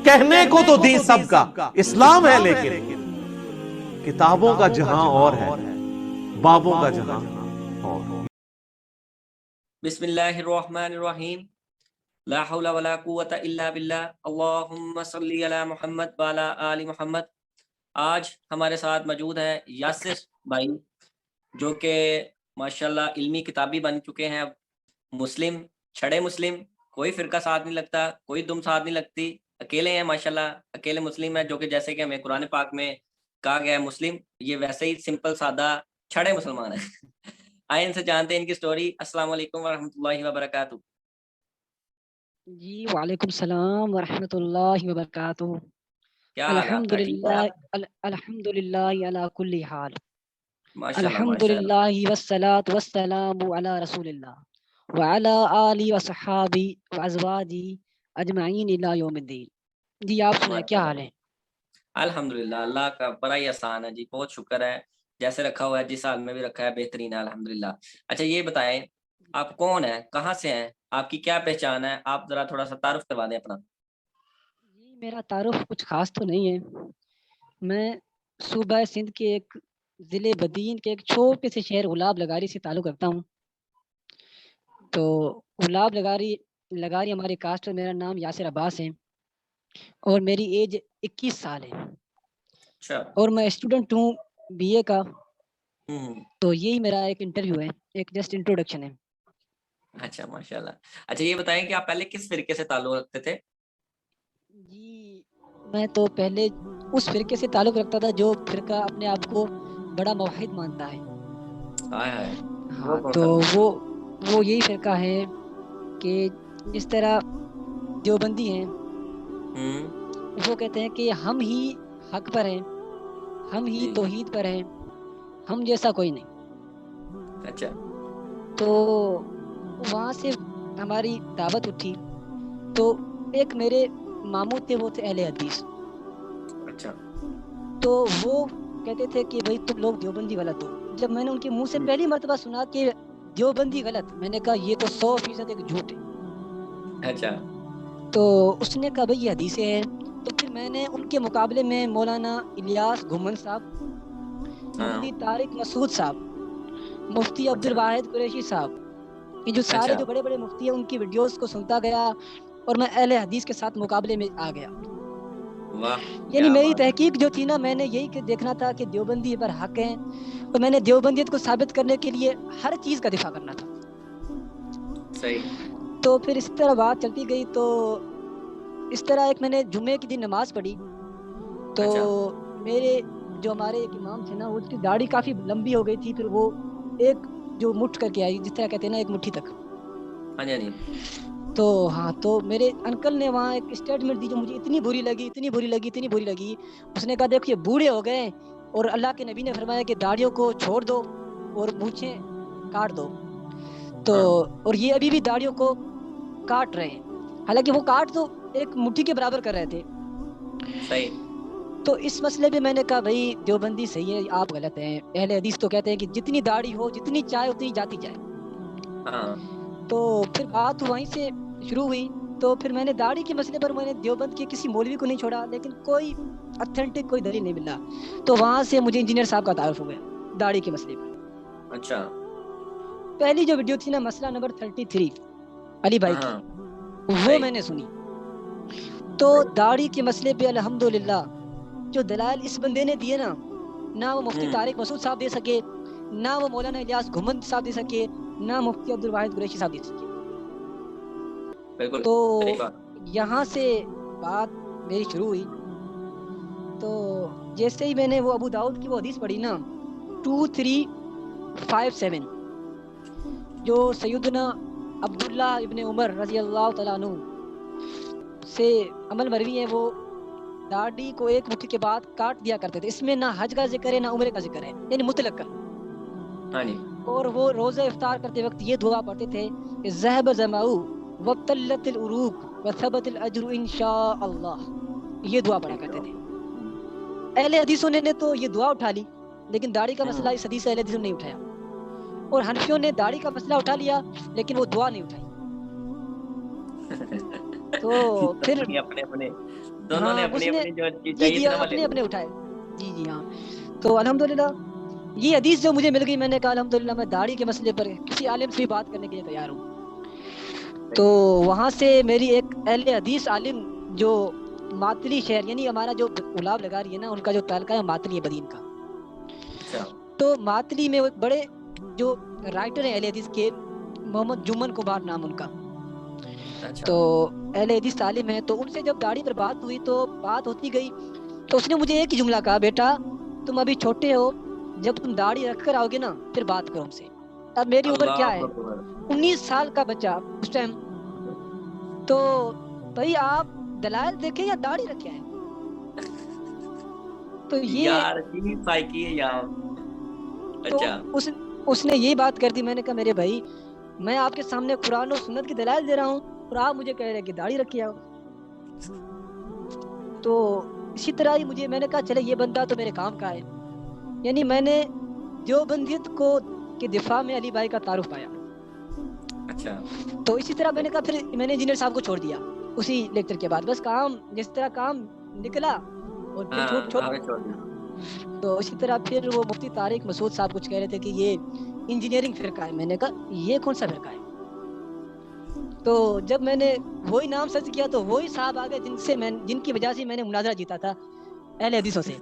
کہنے کو تو دین سب کا اسلام ہے، لیکن کتابوں کا جہاں اور ہے، بابوں کا جہاں اور۔ بسم اللہ الرحمن الرحیم، لا حول ولا قوة الا باللہ، اللہم صلی علی محمد وعلی آل محمد۔ آج ہمارے ساتھ موجود ہیں یاسر بھائی، جو کہ ماشاءاللہ علمی کتابی بن چکے ہیں، مسلم، چھڑے مسلم، کوئی فرقہ ساتھ نہیں لگتا، کوئی دم ساتھ نہیں لگتی، اکیلے ہیں ماشاءاللہ، اکیلے مسلم ہیں، جو کہ جیسے کہ ہمیں قرآن پاک میں کہا گیا ہے مسلم، یہ ویسے ہی سمپل سادہ چھڑے مسلمان ہیں۔ آئے ان سے جانتے ہیں ان کی سٹوری۔ السلام علیکم ورحمۃ اللہ وبرکاتہ۔ جی وعلیکم السلام ورحمۃ اللہ وبرکاتہ۔ کیا حال ہے آپ کا؟ ٹھیک ہے الحمدللہ علی کل حال، ماشاءاللہ الحمدللہ ماشاءاللہ۔ والصلاۃ والسلام علی رسول اللہ وعلی آلہ وصحابہ وازواجہ اجمعین الی یوم الدین۔ جی آپ سنائیں کیا حال ہے؟ الحمدللہ، اللہ کا بڑا ہی آسان ہے جی، بہت شکر ہے، جیسے رکھا ہوا ہے جس حال میں بھی رکھا ہے بہترین ہے الحمدللہ۔ اچھا یہ بتائیں آپ کون ہیں، کہاں سے ہیں، آپ کی کیا پہچان ہے؟ آپ ذرا تھوڑا سا تعارف کروا دیں اپنا۔ جی میرا تعارف کچھ خاص تو نہیں ہے، میں صوبہ سندھ کے ایک ضلع بدین کے ایک چھوٹے سے شہر گلاب لگاری سے تعلق رکھتا ہوں۔ تو گلاب لگاری ہماری کاسٹ ہے۔ میرا نام یاسر عباس ہے اور میری ایج 21 سال ہے، اچھا، اور میں اسٹوڈنٹ ہوں بی اے کا۔ ہوں، تو یہی میرا ایک انٹرویو ہے، ایک جسٹ انٹروڈکشن ہے۔ اچھا ماشاءاللہ۔ اچھا یہ بتائیں کہ آپ پہلے کس فرقے سے تعلق رکھتے تھے؟ جی میں تو پہلے اس فرقے سے تعلق رکھتا تھا جو فرقہ اپنے آپ کو بڑا موحد مانتا ہے۔ ہائے ہائے، ہاں وہ کون تو سا؟ وہ یہی فرقہ ہے کہ جس طرح دیوبندی ہیں، وہ کہتے ہیں کہ ہم ہی حق پر ہیں، ہم ہی جی، توحید پر ہیں، ہم جیسا کوئی نہیں۔ اچھا تو وہاں سے ہماری دعوت اٹھی، تو ایک میرے ماموں تھے، وہ تھے اہل حدیث۔ اچھا، تو وہ کہتے تھے کہ بھائی تم لوگ دیوبندی غلط ہو۔ جب میں نے ان کے منہ سے پہلی مرتبہ سنا کہ دیوبندی غلط، میں نے کہا یہ تو 100% ایک جھوٹ ہے۔ اچھا، تو اس نے کہا بھائی یہ حدیثیں ہیں۔ تو پھر میں نے ان کے مقابلے میں مولانا الیاس گھمن صاحب، مفتی طارق مسعود صاحب، مفتی عبد اچھا الواحد قریشی صاحب، یہ جو سارے اچھا، جو بڑے بڑے مفتی ہیں ان کی ویڈیوز کو سنتا گیا، اور میں اہل حدیث کے ساتھ مقابلے میں آ گیا۔ واہ یعنی کیا میری بات ہے۔ تحقیق جو تھی نا، میں نے یہی دیکھنا تھا کہ دیوبندی پر حق ہیں، اور میں نے دیوبندیت کو ثابت کرنے کے لیے ہر چیز کا دفاع کرنا تھا۔ صحیح، تو پھر اس طرح بات چلتی گئی، تو اس طرح ایک میں نے جمعے کی دن نماز پڑھی، تو اچھا، میرے جو ہمارے ایک امام تھے نا، اس کی داڑھی کافی لمبی ہو گئی تھی، پھر وہ ایک جو مٹھ کر کے آئی، جس طرح کہتے ہیں نا ایک مٹھی تک۔ ہاں جی ہاں جی، تو ہاں، تو میرے انکل نے وہاں ایک اسٹیٹمنٹ دی جو مجھے اتنی بری لگی۔ اس نے کہا دیکھو یہ بوڑھے ہو گئے، اور اللہ کے نبی نے فرمایا کہ داڑھیوں کو چھوڑ دو اور مونچھیں کاٹ دو، تو اور یہ ابھی بھی داڑھیوں کو کاٹ رہے ہیں، حالانکہ وہ کاٹ تو ایک مٹھی کے برابر کر رہے تھے۔ صحیح، تو اس مسئلے پہ میں نے کہا بھائی دیوبندی صحیح ہے، آپ غلط ہیں۔ اہل حدیث تو کہتے ہیں کہ جتنی داڑھی ہو، جتنی چائے اتنی جاتی جائے۔ ہاں، تو پھر بات وہیں سے شروع ہوئی۔ تو پھر میں نے داڑھی کے مسئلے پر میں نے دیوبند کے کسی مولوی کو نہیں چھوڑا، لیکن کوئی اتھینٹک کوئی دلیل نہیں ملا، تو وہاں سے مجھے انجینئر صاحب کا تعارف ہو گیا داڑھی کے مسئلے پر۔ اچھا، پہلی جو ویڈیو تھی نا، مسئلہ نمبر 33 علی بھائی کی، وہ صحیح، میں نے سنی۔ تو داڑھی کے مسئلے پہ الحمدللہ جو دلائل اس بندے نے دیے نا، نہ وہ مفتی طارق مسعود صاحب دے سکے، نہ وہ مولانا الیاس گھمن صاحب دے سکے، نہ مفتی عبد الواحد قریشی صاحب دے سکے۔ بالکل تو صحیح بات۔ یہاں سے بات میری شروع ہوئی۔ تو جیسے ہی میں نے وہ ابو داؤد کی وہ حدیث پڑھی نا 2357، جو سیدنا عبداللہ ابن عمر رضی اللہ تعالیٰ عنہ سے عمل مروی ہے، وہ داڑھی کو ایک مٹھی کے بعد کاٹ دیا کرتے تھے۔ اس میں نہ حج کا ذکر ہے نہ عمرے کا ذکر ہے، یعنی مطلق۔ ہاں جی، اور وہ روزہ افطار کرتے وقت یہ دعا پڑھتے تھے کہ ذهب ظمأ وابتلت العروق وثبت الاجر ان شاء اللہ، یہ دعا پڑھا کرتے تھے۔ اہل حدیثوں نے تو یہ دعا اٹھا لی، لیکن داڑھی کا مسئلہ اس حدیث سے اہل حدیثوں نے نہیں اٹھایا، اور حنفیوں نے داڑھی کا مسئلہ اٹھا لیا لیکن وہ دعا نہیں اٹھائی۔ تو پھر دونوں نے ہاں اپنی اس نے اپنی جو چیز جی چاہیے جی تھی نا وہ لے اپنے لی. اپنے اٹھائے. جی جی ہاں. تو الحمدللہ یہ حدیث جو مجھے مل گئی، میں نے کہا الحمدللہ میں داڑھی کے مسئلے پر کسی عالم سے بھی بات کرنے کے لیے تیار ہوں. تو وہاں سے میری ایک اہل حدیث عالم جو ماتلی شہر، یعنی ہمارا جو گلاب لگا رہی ہے نا، ان کا جو تعلقہ ہے ماتلی ہے بدین کا. اچھا تو ماتلی میں ایک بڑے جو رائٹر ہیں اہل حدیث کے، محمد جمن کمار نام ان کا. اچھا تو اہل حدیث عالم ہے، تو ان سے جب داڑھی پر بات ہوئی تو بات ہوتی گئی، تو اس نے مجھے ایک ہی جملہ کہا، بیٹا تم ابھی چھوٹے ہو، جب تم داڑھی رکھ کر آؤ گے نا پھر بات کرو ہم سے. اب میری عمر کیا اللہ ہے، اکبر. 19 سال کا بچہ اس ٹائم. تو بھائی آپ دلائل دیکھیں یا داڑھی رکھے ہیں. تو یہ یار کی فائکی ہے یار. تو اچھا اس نے یہی بات کر دی. میں نے کہا میرے بھائی میں آپ کے سامنے قرآن و سنت کی دلائل دے رہا ہوں اور آپ مجھے کہہ رہے کہ داڑھی رکھی آؤ. تو اسی طرح ہی مجھے، میں نے کہا چلے یہ بندہ تو میرے کام کا ہے. یعنی میں نے دیوبندیت کو کے دفاع میں علی بھائی کا تعارف پایا. اچھا تو اسی طرح میں نے کہا پھر میں نے انجینئر صاحب کو چھوڑ دیا اسی لیکچر کے بعد. بس کام جس طرح کام نکلا اور پھر ہاں چھوڑ ہمیں چھوڑ دی. تو اسی طرح پھر وہ مفتی طارق مسعود صاحب کچھ کہہ رہے تھے کہ یہ انجینئرنگ فرقہ ہے. میں نے کہا یہ کون سا فرقہ ہے. تو جب میں نے وہی نام سرچ کیا تو وہی صاحب آ گئے جن کی وجہ سے میں نے مناظرہ جیتا تھا اہل حدیثوں سے.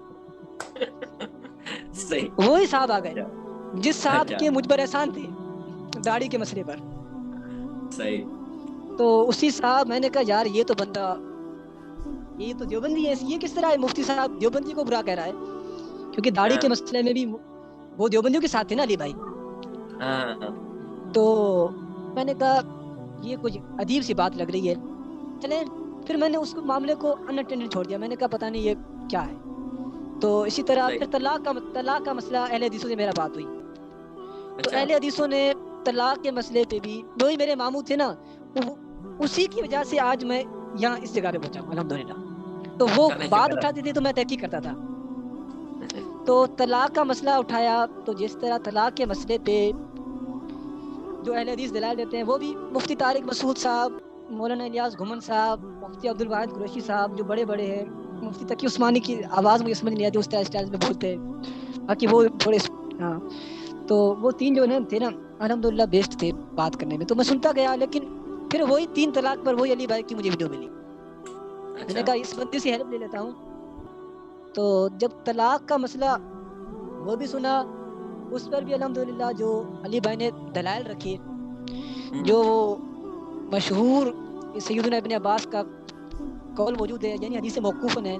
صحیح. وہی صاحب آ گئے اچھا جس صاحب اچھا کے مجھ پر احسان تھے داڑھی کے مسئلے پر. صحیح. تو اسی صاحب، میں نے کہا یار یہ تو بندہ، یہ تو دیوبندی ہے، یہ کس طرح ہے مفتی صاحب دیوبندی کو برا کہہ رہا ہے، کیونکہ داڑھی کے مسئلے میں بھی وہ دیوبندیوں کے ساتھ تھے نا علی بھائی. ہاں تو میں نے کہا یہ کچھ عجیب سی بات لگ رہی ہے، چلیں. پھر میں نے اس معاملے کو ان اٹینڈڈ چھوڑ دیا. میں نے کہا پتہ نہیں یہ کیا ہے. تو اسی طرح صحیح. پھر طلاق کا مسئلہ اہل حدیثوں سے میرا بات ہوئی. تو اچھا اہل حدیثوں نے طلاق کے مسئلے پہ بھی، وہی میرے ماموں تھے نا، اسی کی وجہ سے آج میں یہاں اس جگہ پہ پہنچا ہوں الحمدللہ. تو وہ چلیں بات شکر ہے. اٹھاتی تھی تو میں تحقیق کرتا تھا. تو طلاق کا مسئلہ اٹھایا تو جس طرح طلاق کے مسئلے پہ جو اہل حدیث دلائل دیتے ہیں وہ بھی مفتی طارق مسعود صاحب، مولانا الیاس گھمن صاحب، مفتی عبد الواحد قریشی صاحب جو بڑے بڑے ہیں، مفتی تقی عثمانی کی آواز مجھے سمجھ نہیں آتی، اس اسٹائل میں بولتے ہیں، باقی وہ تھوڑے ہاں. تو وہ تین جو تھے نا الحمدللہ بیسٹ تھے بات کرنے میں. تو میں سنتا گیا، لیکن پھر وہی 3 طلاق پر وہی علی بھائی کی مجھے ویڈیو ملی. میں نے اچھا کہا اس بندے سے ہیلپ لے لیتا ہوں. تو جب طلاق کا مسئلہ وہ بھی سنا، اس پر بھی الحمدللہ جو علی بھائی نے دلائل رکھی، جو مشہور سیدنا ابن عباس کا قول موجود ہے، یعنی حدیث موقوفن ہے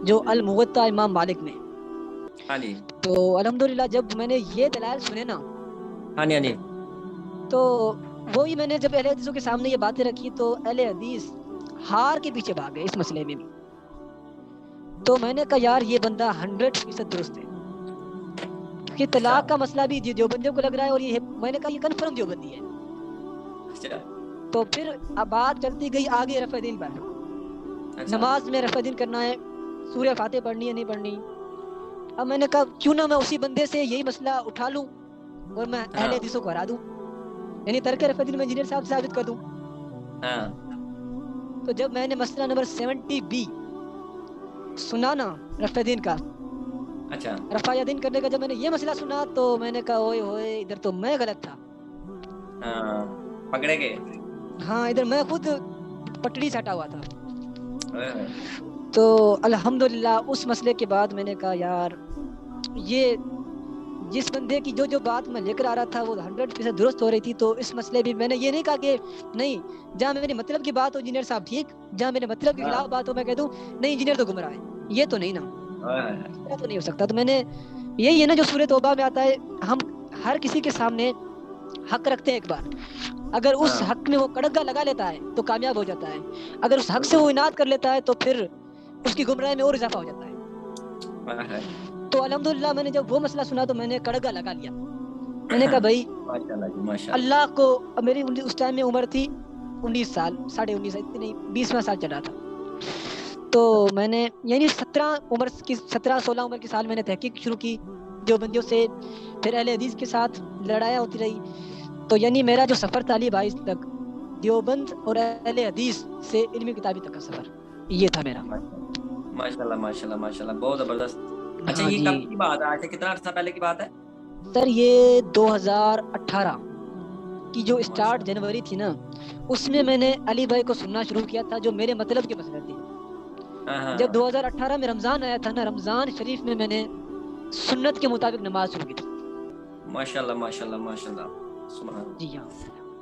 جو الموطا امام مالک میں. ہاں جی تو الحمدللہ جب میں نے یہ دلائل سنے نا، ہاں جی تو وہی میں نے جب اہل حدیثوں کے سامنے یہ باتیں رکھی تو اہل حدیث ہار کے پیچھے بھاگ گئے اس مسئلے میں بھی. تو میں نے کہا یار یہ بندہ 100% درست ہے. کہ اچھا طلاق کا مسئلہ بھی دیوبندیوں کو لگ رہا ہے، اور یہ میں نے کہا یہ کنفرم دیوبندی ہے. اچھا تو پھر اب بات چلتی گئی آگے رفع دین پر. اچھا نماز میں رفع دین کرنا ہے، سورہ فاتح پڑھنی ہے نہیں پڑھنی. اب میں نے کہا کیوں نہ میں اسی بندے سے یہی مسئلہ اٹھا لوں اور میں اہل ہاں حدیثوں کو ہرا دوں، یعنی ترک رفع دین میں انجینئر صاحب ثابت کر دوں. ہاں تو جب میں نے مسئلہ نمبر 70B سنا نا رفع دین کا، اچھا رفع دین کرنے کا جب میں نے یہ مسئلہ سنا تو میں نے کہا اوئے ہوئے ادھر تو میں غلط تھا. ہاں پکڑے گئے. ہاں ادھر میں خود پٹڑی سٹا ہوا تھا. تو الحمدللہ اس مسئلے کے بعد میں نے کہا یار یہ جس بندے کی جو بات میں لے کر آ رہا تھا وہ 100% درست ہو رہی تھی. تو اس مسئلے بھی میں نے یہ نہیں کہا کہ نہیں، جہاں میرے مطلب کی بات ہو انجینئر صاحب ٹھیک، جہاں میرے مطلب کے خلاف بات ہو میں کہہ دوں نہیں انجینئر تو گمراہ ہے. یہ تو نہیں نا، ایسا تو نہیں ہو سکتا. تو میں نے یہی ہے نا جو سورہ توبہ میں آتا ہے، ہم ہر کسی کے سامنے حق رکھتے ہیں ایک بار، اگر اس حق میں وہ کڑگا لگا لیتا ہے تو کامیاب ہو جاتا ہے، اگر اس حق سے وہ اناد کر لیتا ہے تو پھر اس کی گمراہی میں اور اضافہ ہو جاتا ہے. تو الحمدللہ میں نے جب وہ مسئلہ سنا تو میں نے کڑگا لگا لیا. میں نے کہا بھائی اللہ کو، میری اس ٹائم میں عمر تھی 19 سال، 19.5 اتنی نہیں 20واں سال چل رہا تھا. تو میں نے یعنی 17-16 عمر کے سال میں نے تحقیق شروع کی دیوبندیوں سے، پھر اہل حدیث کے ساتھ لڑایا ہوتی رہی. تو یعنی میرا جو سفر تھا علی بھائی تک دیوبند اور اہل حدیث سے علمی کتابی تک کا سفر، یہ تھا میرا۔ ماشاءاللہ ماشاءاللہ ماشاءاللہ، بہت زبردست۔ اچھا ہاں یہ جی کب کی بات ہے؟ آج سے کتنا عرصہ پہلے کی بات ہے؟ سر یہ 2018 کی جو اسٹارٹ ماشاءاللہ۔ جنوری تھی نا، اس میں میں نے علی بھائی کو سننا شروع کیا تھا جو میرے مطلب کے مسئلے تھے۔ ہاں جب 2018 میں رمضان آیا تھا نا، رمضان شریف میں نے سنت کے مطابق نماز شروع کی تھی۔ ماشاءاللہ ماشاءاللہ ماشاءاللہ، سبحان اللہ۔ جی ہاں۔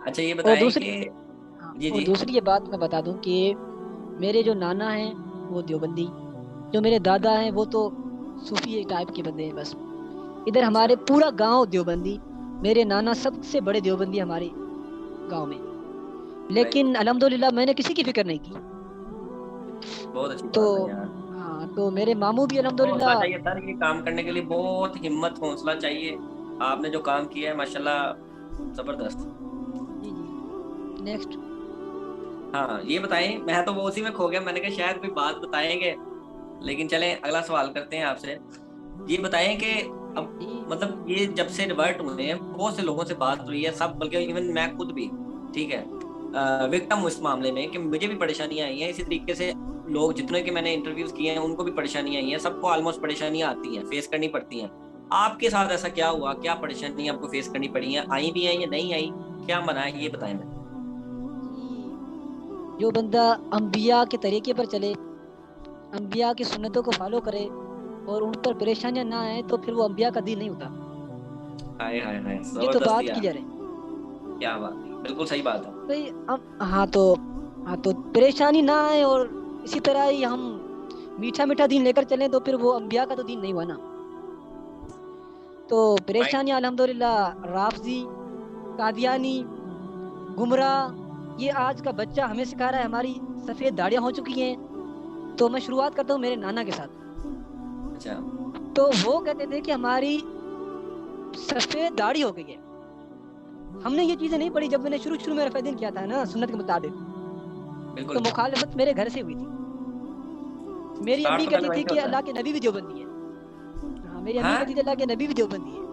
اچھا یہ اور بتائیں دوسری کہ جی اور جی دوسری یہ بات میں بتا دوں کہ میرے جو نانا ہیں وہ دیوبندی، جو میرے دادا ہیں وہ تو صوفی ٹائپ کے بندے ہیں بس۔ ادھر ہمارے پورا گاؤں دیوبندی، میرے نانا سب سے بڑے دیوبندی ہمارے گاؤں میں، لیکن الحمدللہ میں نے کسی کی فکر نہیں کی۔ بہت اچھی تو بات ہے یار، ہاں، تو میرے ماموں بھی حوصلہ الحمدللہ۔ چاہیے سر، یہ کام کرنے کے لیے بہت ہمت حوصلہ چاہیے۔ آپ نے جو کام کیا ہے ماشاءاللہ زبردست۔ جی جی نیکسٹ۔ ہاں یہ بتائیں، میں تو وہ اسی میں کھو گیا، میں نے کہا شاید کوئی بات بتائیں گے، لیکن چلیں اگلا سوال کرتے ہیں آپ سے۔ یہ بتائیں کہ اب مطلب یہ جب سے ریورٹ ہوئے ہیں بہت سے لوگوں سے بات ہوئی ہے، سب بلکہ ایون میں خود بھی، ٹھیک ہے، وکٹم اس معاملے میں کہ مجھے بھی پریشانیاں آئی ہیں، اسی طریقے سے لوگ جتنے کہ میں نے انٹرویوز کیے ہیں ان کو بھی پریشانیاں آئی ہیں، سب کو آلموسٹ پریشانیاں آتی ہیں، فیس کرنی پڑتی ہیں۔ آپ کے ساتھ ایسا کیا ہوا؟ کیا پریشانیاں آپ کو فیس کرنی پڑی ہیں؟ آئی بھی ہیں یا نہیں آئی؟ کیا منع ہے یہ بتائیں میں۔ جو بندہ انبیاء کے طریقے پر چلے، انبیاء کی سنتوں کو فالو کرے اور ان پر پریشانیاں نہ آئے تو پھر وہ انبیاء کا دین نہیں ہوتا۔ ہائے ہائے ہائے، یہ تو زبردست بات یار، کلیئر ہے کیا بات ہے، بالکل صحیح بات ہے۔ بھائی۔ ہاں تو پریشانی نہ آئے اور اسی طرح ہی ہم میٹھا میٹھا دین لے کر چلیں تو پھر وہ انبیاء کا تو دین نہیں ہوا نا۔ تو پریشانیاں الحمدللہ رافضی، قادیانی، گمراہ، یہ آج کا بچہ ہمیں سکھا رہا ہے، ہماری سفید داڑیاں ہو چکی ہیں۔ تو میں شروعات کرتا ہوں میرے نانا کے ساتھ۔ اچھا تو وہ کہتے تھے کہ ہماری سفید داڑھی ہو گئی ہے۔ ہم نے یہ چیزیں نہیں پڑھی جب میں نے شروع میں رفع دین کیا تھا نا سنت کے مطابق، بالکل، تو مخالفت میرے گھر سے ہوئی تھی۔ میری اسٹارٹ امی تو کہتی پہلے تھی وہیں سے کہ ہوتا اللہ کے نبی بھی دیوبندی ہے۔ ہاں، میری امی کہتی تھی اللہ کے نبی بھی دیوبندی ہے۔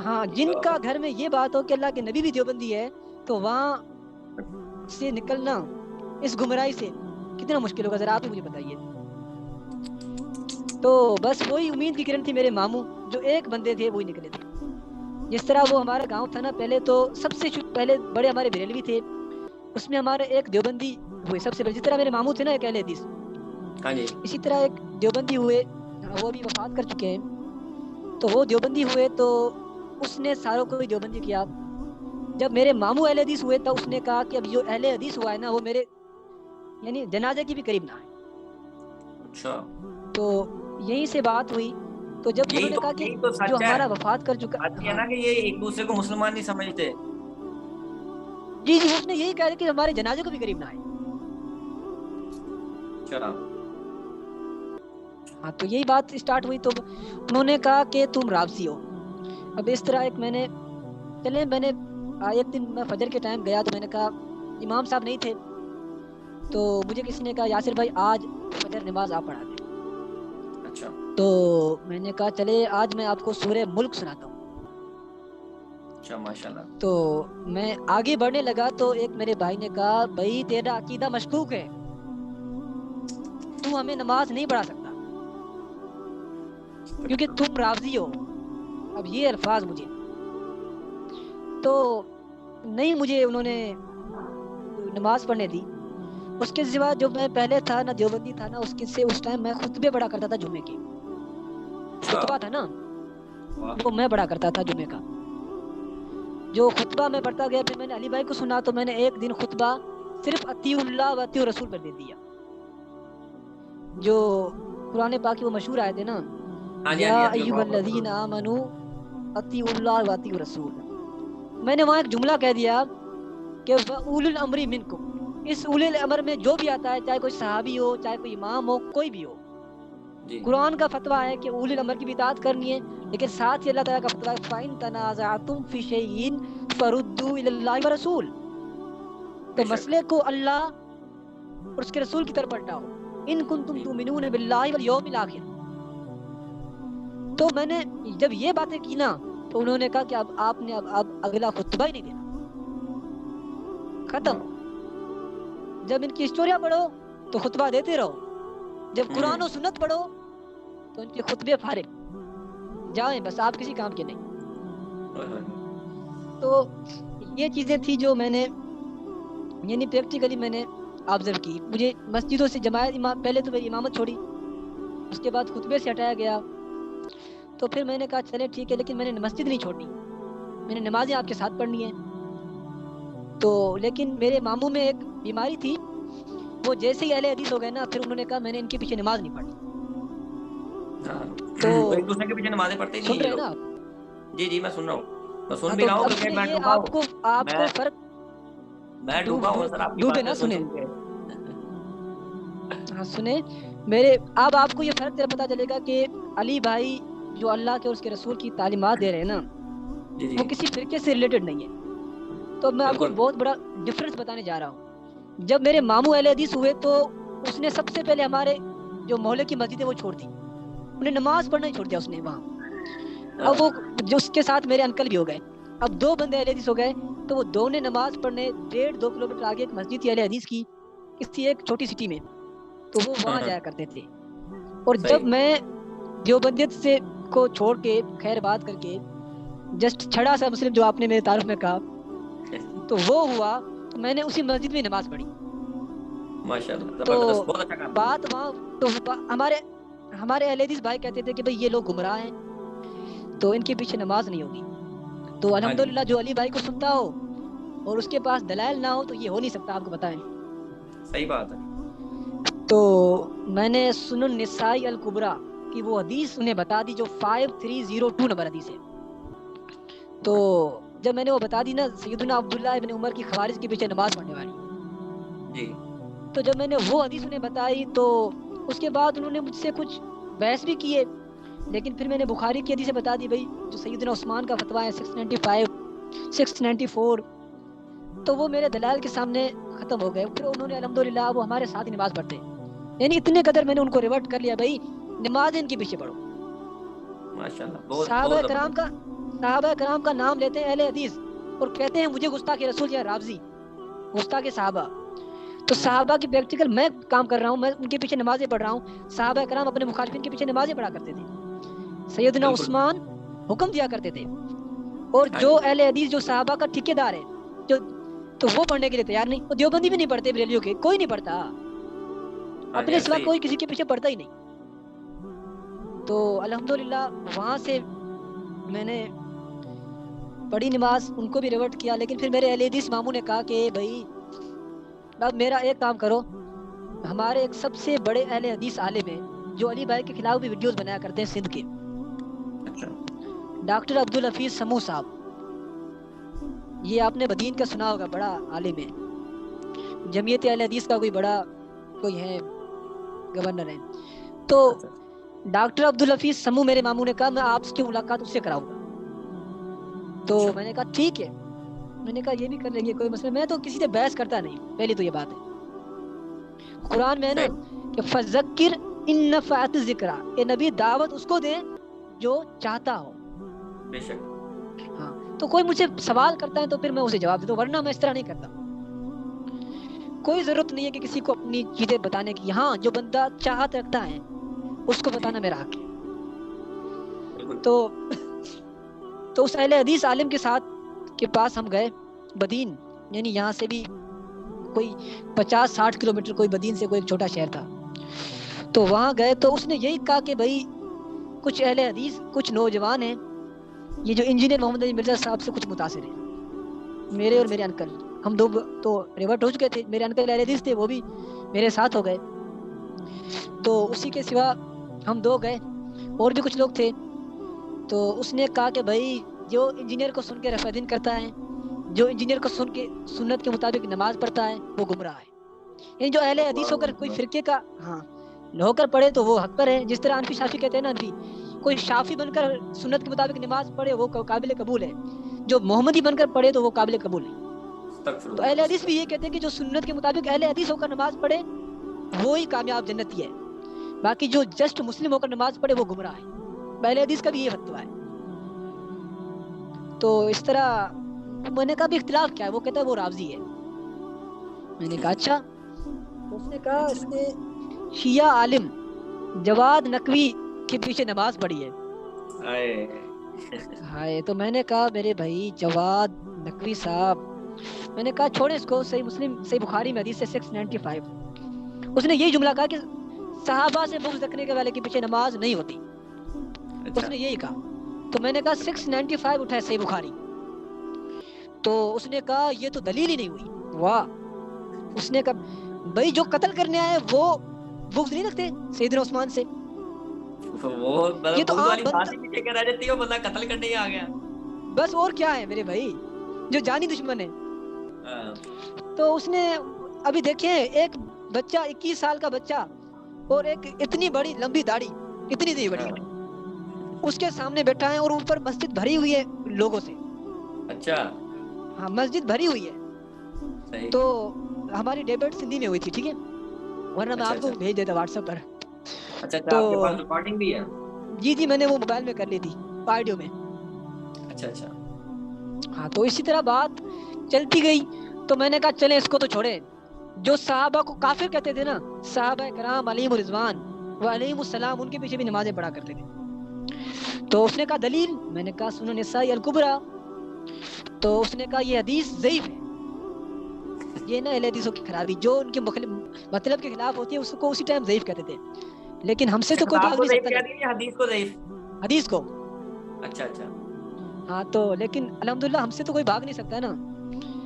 ہاں، جن کا گھر میں یہ بات ہو کہ اللہ کے نبی بھی دیوبندی ہے تو وہاں سے نکلنا اس گمراہی سے کتنا مشکل ہوگا، ذرا آپ ہی مجھے بتائیے۔ تو بس وہی امید کی کرن تھی، میرے ماموں جو ایک بندے تھے وہی نکلے تھے۔ جس طرح وہ ہمارا گاؤں تھا نا، پہلے تو سب سے پہلے بڑے ہمارے بریلوی تھے، اس میں ہمارے ایک دیوبندی ہوئے سب سے بڑے، جس طرح میرے ماموں تھے نا ایک اہل حدیث، اسی طرح ایک دیوبندی ہوئے، وہ بھی وفات کر چکے ہیں۔ تو وہ دیوبندی ہوئے تو اس نے ساروں کو ہی دیوبندی کیا۔ جب میرے ماموں اہل حدیث ہوئے تو اس نے کہا کہ اب جو اہل حدیث ہوا ہے نا وہ میرے یعنی جنازے کی بھی قریب نہ آئے۔ اچھا، تو یہیں سے بات ہوئی۔ تو جب انہوں نے کہا کہ یہی تو جو سچ ہے، ہمارا وفات کر چکا، بات یہ ہے نا کہ یہ ایک دوسرے کو مسلمان نہیں سمجھتے۔ جی اس نے یہی کہا کہ ہمارے جنازے کو بھی قریب نہ آئے۔ چلا ہاں، تو یہی بات اسٹارٹ ہوئی۔ تو انہوں نے کہا کہ تم رابطی ہو۔ اب اس طرح میں نے ایک دن میں فجر کے ٹائم گیا تو میں نے کہا، امام صاحب نہیں تھے، تو مجھے کسی نے کہا یاسر بھائی آج فجر نماز آپ پڑھا دیں۔ اچھا تو میں نے کہا چلے آج میں آپ کو سورہ ملک سناتا ہوں۔ اچھا ماشاءاللہ۔ تو میں آگے بڑھنے لگا تو ایک میرے بھائی نے کہا بھائی تیرا عقیدہ مشکوک ہے، تو ہمیں نماز نہیں پڑھا سکتا کیونکہ تم رافضی ہو۔ اب یہ الفاظ مجھے تو نہیں، مجھے انہوں نے نماز پڑھنے دی۔ اس کے سوا جو میں پہلے تھا نا دیوبندی تھا نا، اس ٹائم میں خطبے پڑھا کرتا تھا جمعے کے، خطبہ تھا نا وہ میں پڑھا کرتا تھا جمعے کا۔ جو خطبہ میں پڑھتا گیا، پھر میں نے علی بھائی کو سنا تو میں نے ایک دن خطبہ صرف اطیعوا اللہ و اطیعوا رسول پر دے دیا۔ جو قرآن پاک کی وہ مشہور آیت ہے نا، یا ایھا الذین آمنوا اطیعوا اللہ و اطیعوا رسول، میں نے وہاں ایک جملہ کہہ دیا کہ اولو الامر منکم، اس اولی الامر میں جو بھی آتا ہے، چاہے کوئی صحابی ہو، چاہے کوئی امام ہو، کوئی بھی ہو، قرآن کا فتویٰ ہے کہ اولی الامر کی بھی اطاعت کرنی ہے، لیکن ساتھ ہی اللہ تعالیٰ کا فتویٰ ہے فَإِن تَنَازَعْتُمْ فِي شَيْءٍ فَرُدُّوهُ إِلَى اللَّهِ وَرَسُولِهِ، تو مسئلے کو اللہ اور اس کے رسول کی طرف پلٹاؤ، ان کنتم تؤمنون باللہ والیوم الآخر۔ تو میں نے جب یہ باتیں کی نا تو انہوں نے کہا کہ اب آپ نے اب اگلا خطبہ ہی نہیں دینا، ختم۔ جب ان کی اسٹوریاں پڑھو تو خطبہ دیتے رہو، جب قرآن و سنت پڑھو تو ان کے خطبے فارغ، جائیں بس آپ کسی کام کے نہیں۔ تو یہ چیزیں تھی جو میں نے یعنی پریکٹیکلی میں نے آبزرو کی۔ مجھے مسجدوں سے جماعت پہلے تو میری امامت چھوڑی، اس کے بعد خطبے سے ہٹایا گیا، تو پھر میں نے کہا چلے ٹھیک ہے، لیکن میں نے مسجد نہیں چھوڑنی، میں نے نمازیں آپ کے ساتھ پڑھنی ہیں۔ تو لیکن میرے ماموں میں ایک بیماری تھی، وہ جیسے ہی اہل حدیث ہو گئے نا، پھر انہوں نے کہا میں نے ان کے پیچھے نماز نہیں پڑھنی۔ تو ایک دوسرے کے پیچھے نمازیں پڑھتے نہیں سن ہیں رہے یہ ہیں نا لوگ۔ آپ؟ جی جی میں سن رہا ہوں، میں سن ہاں بھی تو رہا ہوں اب کیونکہ سنیں، میں یہ ڈوبا آپ کو ہوں، فرق میں ڈوبا ہوں سر آپ کی ڈوبے باتیں نہ سن سنیں، سن کے۔ ہاں سنیں میرے، اب آپ کو یہ فرق پتہ چلے گا کہ علی بھائی جو اللہ کے اور اس کے رسول کی تعلیمات دے رہے ہیں نا، جی جی وہ کسی فرقے سے ریلیٹڈ نہیں ہے۔ تو میں آپ کو بالکل بہت بڑا ڈفرنس بتانے جا رہا ہوں۔ جب میرے ماموں اہل حدیث ہوئے تو اس نے سب سے پہلے ہمارے جو محلے کی مسجد ہے وہ چھوڑ دی، انہیں نماز پڑھنا ہی چھوڑ دیا اس نے وہاں۔ اب وہ جو اس کے ساتھ میرے انکل بھی ہو گئے، اب 2 بندے اہل حدیث ہو گئے، تو وہ دونوں نے نماز پڑھنے 1.5-2 کلومیٹر آگے ایک مسجد تھی اہل حدیث کی، کسی ایک چھوٹی سٹی میں، تو وہ وہاں جایا کرتے تھے۔ اور جب صحیح، میں دیوبندیت سے کو چھوڑ کے خیر بات کر کے جسٹ چھڑا سا مسلم جو آپ نے میرے تعارف میں کہا، تو وہ ہوا تو میں نے اسی مسجد میں نماز پڑھی۔ ماشاءاللہ تو زبردست، بہت اچھا کام کیا۔ بات وہاں تو ہمارے اہل حدیث بھائی کہتے تھے کہ بھئی یہ لوگ گمراہ ہیں تو ان کے پیچھے نماز نہیں ہوگی۔ تو ہاں جی الحمدللہ جو علی بھائی کو سنتا ہو اور اس کے پاس دلائل نہ ہو تو یہ ہو نہیں سکتا، آپ کو بتائیں۔ صحیح بات ہے۔ تو میں نے سنن نسائی الکبریٰ کی وہ حدیث انہیں بتا دی جو 5302 نمبر حدیث ہے۔ تو جب میں نے وہ بتا دی نا، سیدنا عبداللہ ابن عمر کی خوارج کے پیچھے نماز پڑھنے والی، جی تو جب میں نے وہ حدیث انہیں بتائی تو اس کے بعد انہوں نے مجھ سے کچھ بحث بھی کیے، لیکن پھر میں نے بخاری کی حدیثیں بتا دی، بھائی جو سیدنا عثمان کا فتویٰ ہے 695 694، تو وہ میرے دلائل کے سامنے ختم ہو گئے۔ پھر انہوں نے الحمدللہ وہ ہمارے ساتھ ہی نماز پڑھتے ہیں، یعنی اتنے قدر میں نے ان کو ریورٹ کر لیا، بھائی نماز ان کے پیچھے پڑھو۔ ماشاءاللہ، بہت صحابہ بہت کرام کا نام لیتے ہیں اہل حدیث اور کہتے ہیں مجھے گستاخ رسول یا رافضی، گستاخ صحابہ۔ تو صحابہ کی پریکٹیکل میں کام کر رہا ہوں، میں ان کے پیچھے نمازیں پڑھ رہا ہوں۔ صحابہ کرام اپنے مخالفین کے پیچھے نمازیں پڑھا کرتے تھے، سیدنا بالکل۔ عثمان حکم دیا کرتے تھے، اور ہاں جو جی اہل حدیث جو صحابہ کا ٹھیکیدار ہے جو تو وہ پڑھنے کے لیے تیار نہیں، وہ دیوبندی بھی نہیں پڑھتے، بریلیوں کے کوئی نہیں پڑھتا، ہاں جی اپنے سوا ایسے ہی۔ کوئی کسی کے پیچھے پڑھتا ہی نہیں۔ تو الحمدللہ وہاں سے میں نے پڑھی نماز، ان کو بھی ریورٹ کیا، لیکن پھر میرے اہل حدیث ماموں نے کہا کہ بھائی اب میرا ایک کام کرو، ہمارے ایک سب سے بڑے اہل حدیث عالم ہیں جو علی بھائی کے خلاف بھی ویڈیوز بنایا کرتے ہیں سندھ کے، اچھا ڈاکٹر عبدالحفیظ سمو صاحب، یہ آپ نے بدین کا سنا ہوگا، بڑا عالم ہے، جمعیت اہل حدیث کا کوئی بڑا کوئی ہے گورنر ہے۔ تو اچھا ڈاکٹر عبدالحفیظ سمو میرے ماموں نے کہا میں آپ کی ملاقات اس سے کراؤں گا، تو اچھا میں نے کہا ٹھیک ہے، میں نے کہا یہ بھی کر لیں گے کوئی مسئلہ، میں تو کسی سے بحث کرتا نہیں، پہلی تو یہ بات ہے۔ قرآن میں ہے نا صحیح، کہ فذکر ان نفعت الذکریٰ، اے نبی دعوت اس کو دے جو چاہتا ہو۔ بے شک ہاں تو کوئی مجھے سوال کرتا ہے تو پھر میں اسے جواب دیتا ہوں، ورنہ میں اس طرح نہیں کرتا۔ کوئی ضرورت نہیں ہے کہ کسی کو اپنی چیزیں بتانے کی، ہاں جو بندہ چاہت رکھتا ہے اس کو جی بتانا میرا حق ہے۔ بالکل۔ تو اس اہل حدیث عالم کے ساتھ کے پاس ہم گئے بدین، یعنی یہاں سے بھی کوئی 50-60 کلومیٹر، کوئی بدین سے کوئی ایک چھوٹا شہر تھا، تو وہاں گئے تو اس نے یہی کہا کہ بھائی کچھ اہل حدیث کچھ نوجوان ہیں، یہ جو انجینئر محمد علی مرزا صاحب سے کچھ متاثر ہیں، میرے اور میرے انکل، ہم دو تو ریورٹ ہو چکے تھے، میرے انکل اہل حدیث تھے، وہ بھی میرے ساتھ ہو گئے، تو اسی کے سوا ہم 2 گئے، اور بھی کچھ لوگ تھے۔ تو اس نے کہا کہ بھائی جو انجینئر کو سن کے رفع دین کرتا ہے، جو انجینئر کو سن کے سنت کے مطابق نماز پڑھتا ہے وہ گمراہ ہے، یعنی جو اہل حدیث ہو کر کوئی فرقے کا ہاں ہو کر پڑھے تو وہ حق پر ہے، جس طرح انفی شافی کہتے ہیں نا، انفی کوئی شافی بن کر سنت کے مطابق نماز پڑھے وہ قابل قبول ہے، جو محمدی بن کر پڑھے تو وہ قابل قبول ہے۔ استغفر تو اہل اللہ، حدیث بھی یہ کہتے ہیں کہ جو سنت کے مطابق اہل حدیث ہو کر نماز پڑھے وہی کامیاب جنتی ہے، باقی جو جسٹ مسلم ہو کر نماز پڑھے وہ گمراہ ہے۔ اہل حدیث کا بھی یہ فتویٰ ہے۔ تو اس طرح میں نے کہا بھی اختلاف کیا ہے؟ وہ کہتا ہے وہ رافضی ہے. میں نے کہا اچھا. تو اس نے کہا اس نے شیعہ عالم جواد نقوی کے پیچھے نماز پڑھی ہے. ہائے. تو میں نے کہا میرے بھائی جواد نقوی صاحب، میں نے کہا چھوڑیں اس کو. صحیح مسلم صحیح بخاری میں حدیث ہے 695. اس نے یہی جملہ کہا کہ صحابہ سے بغض رکھنے کے والے کے پیچھے نماز نہیں ہوتی. اس نے یہی کہا. تو میں نے کہا 695 اٹھا ہے صحیح بخاری. تو اس نے کہا یہ تو دلیل ہی نہیں ہوئی. واہ. اس نے کہا بھائی جو قتل کرنے آئے وہ بغض نہیں رکھتے سیدنا عثمان سے؟ یہ تو عام بندہ قتل کرنے ہی آ گیا. بس اور کیا ہے میرے بھائی، جو جانی دشمن ہے. تو اس نے ابھی دیکھیں ایک بچہ 21 سال کا بچہ اور ایک اتنی بڑی لمبی داڑھی، اتنی نہیں بڑی، اس کے سامنے بیٹھا ہے اور اوپر مسجد بھری ہوئی ہے لوگوں سے. اچھا. ہاں مسجد بھری ہوئی ہے. صحیح. تو ہماری ڈیبیٹ سندھی میں ہوئی تھی، ٹھیک ہے، ورنہ میں آپ کو بھیج دیتا واٹس ایپ پر. اچھا تو آپ کے پاس ریکارڈنگ بھی ہے؟ جی میں نے وہ موبائل میں کر لی تھی آڈیو میں. اچھا. ہاں تو اسی طرح بات چلتی گئی. تو میں نے کہا چلیں اس کو تو چھوڑیں. جو صحابہ کو کافر کہتے تھے نا، صحابہ کرام علیہم رضوان و علیہم السلام، ان کے پیچھے بھی نمازیں پڑھا کرتے تھے. تو اس نے کہا دلیل؟ میں نے کہا سنن نسائی الکبریٰ. تو اس نے کہا یہ حدیث ضعیف ہے. یہ نا اہل حدیثوں کی خرابی، جو ان کے مطلب کے خلاف ہوتی ہے اس کو اسی ٹائم ضعیف کہتے تھے. لیکن ہم سے تو کوئی بھاگ نہیں سکتا نا حدیث کو ضعیف، حدیث کو. اچھا. ہاں تو لیکن الحمدللہ ہم سے تو کوئی بھاگ نہیں سکتا نا،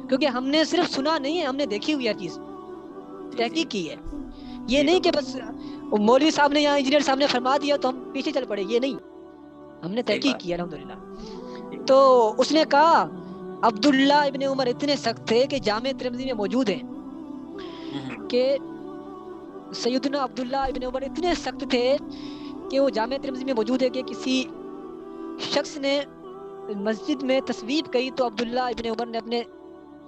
کیونکہ ہم نے صرف سنا نہیں ہے، ہم نے دیکھی ہوئی ہر چیز، تحقیق کی ہے. یہ نہیں کہ بس مولوی صاحب نے یا انجینئر صاحب نے فرما دیا تو ہم پیچھے چل پڑے. یہ نہیں، ہم نے تحقیق کی الحمدللہ. تو اس نے کہا عبداللہ ابن عمر اتنے سخت تھے کہ جامع ترمذی میں موجود ہیں کہ سیدنا عبداللہ ابن عمر اتنے سخت تھے کہ وہ جامع ترمذی میں موجود ہے کہ کسی شخص نے مسجد میں تصویب کہی تو عبداللہ ابن عمر نے اپنے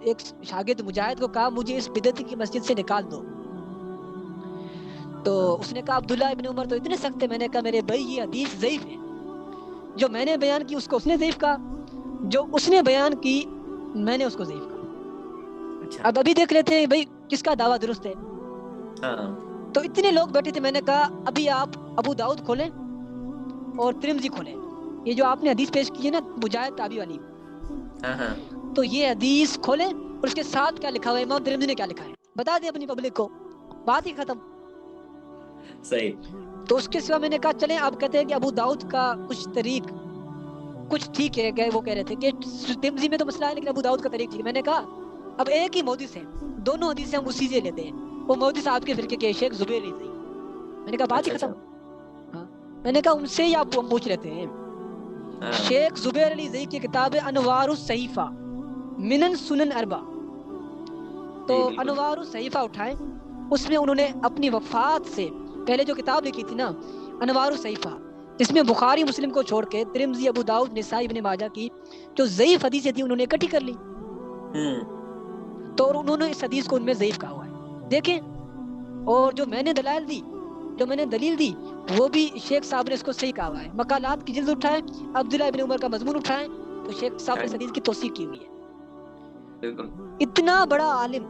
ایک شاگرد مجاہد کو کہا مجھے اس بدعت کی مسجد سے نکال دو. تو اس نے کہا عبداللہ ابن عمر تو اتنے سخت تھے. میں نے کہا میرے بھائی یہ حدیث ضعیف ہے. جو میں نے بیان کی اس کو اس نے ضعیف کہا، جو اس نے بیان کی میں نے اس کو ضعیف کہا. اب ابھی دیکھ لیتے ہیں بھائی کس کا دعویٰ درست ہے. تو اتنے لوگ بیٹھے تھے. میں نے کہا ابھی آپ ابو داؤد کھولیں اور ترمذی کھولیں. یہ جو آپ نے حدیث پیش کی ہے نا مجاہد تابعی والی، تو یہ حدیث کھولیں اور اس کے ساتھ کیا لکھا ہوا ہے، امام ترمذی نے کیا لکھا ہے بتا دیں اپنی پبلک کو. بات ہی ختم. صحیح. تو اس کے سوا میں نے کہا چلیں آپ کہتے ہیں کہ ابو داؤد کا کچھ طریق کچھ ٹھیک ہے کہ وہ کہہ رہے تھے کہ ترمذی میں تو مسئلہ ہے لیکن ابو داؤد کا طریق ٹھیک ہے. میں نے کہا اب ایک ہی محدث ہیں، دونوں حدیثیں ہم اسی سے لیتے ہیں. وہ محدث آپ کے فرقے کے شیخ زبیر علی زئی. میں نے کہا بات ہی ختم. ہاں میں نے کہا ان سے ہی آپ پوچھ لیتے ہیں. شیخ زبیر علی زئی کی کتاب انوار الصحیفہ منن سنن اربع، تو انوار الصحیفہ اٹھائیں. اس میں انہوں نے اپنی وفات سے پہلے جو کتاب لکھی تھی نا انوار الصحیفہ، اس میں بخاری مسلم کو چھوڑ کے ترمذی ابو داؤد نسائی ابن ماجہ کی جو ضعیف حدیثیں تھیں انہوں نے اکٹھی کر لی. تو انہوں نے اس حدیث کو ان میں ضعیف کہا ہوا ہے دیکھیں. اور جو میں نے دلائل دی، جو میں نے دلیل دی، وہ بھی شیخ صاحب نے اس کو صحیح کہا ہوا ہے. مقالات کی جلد اٹھائیں، عبداللہ ابن عمر کا مضمون اٹھائیں، تو شیخ صاحب نے اس حدیث کی توثیق کی ہوئی ہے. اتنا بڑا عالم